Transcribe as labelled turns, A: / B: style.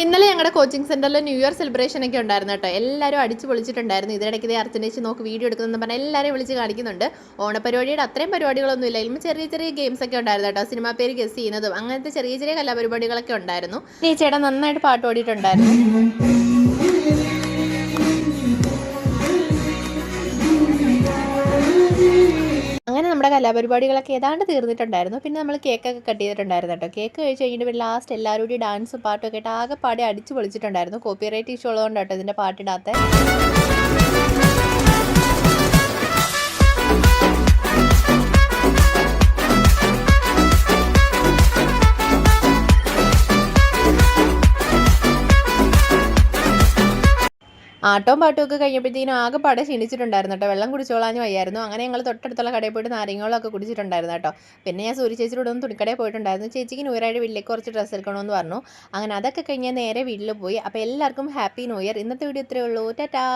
A: ഇന്നലെ ഞങ്ങളുടെ കോച്ചിങ് സെന്ററിൽ ന്യൂ ഇയർ സെലിബ്രേഷൻ ഒക്കെ ഉണ്ടായിരുന്നു കേട്ടോ. എല്ലാവരും അടിച്ച് പൊളിച്ചിട്ടുണ്ടായിരുന്നു. ഇതിനിടയ്ക്ക് അർച്ചനേച്ച് നോക്ക് വീഡിയോ എടുക്കുന്നതെന്ന് പറഞ്ഞാൽ എല്ലാവരെയും വിളിച്ച് കാണിക്കുന്നുണ്ട്. ഓണപരിപാടിയുടെ അത്രയും പരിപാടികളൊന്നും ഇല്ല. ഇതിലും ചെറിയ ചെറിയ ഗെയിംസ് ഒക്കെ ഉണ്ടായിരുന്നു കേട്ടോ. സിനിമാ പേര് ഗസ് ചെയ്യുന്നതും അങ്ങനത്തെ ചെറിയ ചെറിയ കലാപരിപാടികളൊക്കെ ഉണ്ടായിരുന്നു. ഈ ചേട്ടൻ നന്നായിട്ട് പാട്ട് പാടിയിട്ടുണ്ടായിരുന്നു. അങ്ങനെ നമ്മുടെ കലാപരിപാടികളൊക്കെ ഏതാണ്ട് തീർന്നിട്ടുണ്ടായിരുന്നു. പിന്നെ നമ്മൾ കേക്കൊക്കെ കട്ട് ചെയ്തിട്ടുണ്ടായിരുന്നു കേട്ടോ. കേക്ക് കഴിച്ച് കഴിഞ്ഞിട്ട് പിന്നെ ലാസ്റ്റ് എല്ലാവരും കൂടി ഡാൻസും പാട്ടും ഒക്കെ ആയിട്ട് ആകെ പാടി അടിച്ച് പൊളിച്ചിട്ടുണ്ടായിരുന്നു. കോപ്പിറൈറ്റ് ഇഷ്യൂ ഉള്ളതുകൊണ്ട് കേട്ടോ ഇതിൻ്റെ പാട്ടിടാത്ത. ആട്ടവും പാട്ടും ഒക്കെ കഴിഞ്ഞപ്പോഴത്തേനും ആകെ പാടെ ക്ഷീണിച്ചിട്ടുണ്ടായിരുന്നു കേട്ടോ. വെള്ളം കുടിച്ചോളാഞ്ഞ് വയ്യായിരുന്നു. അങ്ങനെ ഞങ്ങൾ തൊട്ടടുത്തുള്ള കടയിൽ പോയിട്ട് നാരങ്ങകളൊക്കെ കുടിച്ചിട്ടുണ്ടായിരുന്നു കേട്ടോ. പിന്നെ ഞാൻ സൂര്യ ചേച്ചിയോട് ഒന്ന് തുണിക്കടയിൽ പോയിട്ടുണ്ടായിരുന്നു. ചേച്ചിക്ക് ന്യൂ ഇയറായിട്ട് വീട്ടിലേക്ക് കുറച്ച് ഡ്രസ്സ് എടുക്കണമെന്ന് പറഞ്ഞു. അങ്ങനെ അതൊക്കെ കഴിഞ്ഞ് നേരെ വീട്ടിൽ പോയി. അപ്പോൾ എല്ലാവർക്കും ഹാപ്പി ന്യൂ ഇയർ. ഇന്നത്തെ വീഡിയോ ഇത്രയേ ഉള്ളൂ. ടാറ്റാ.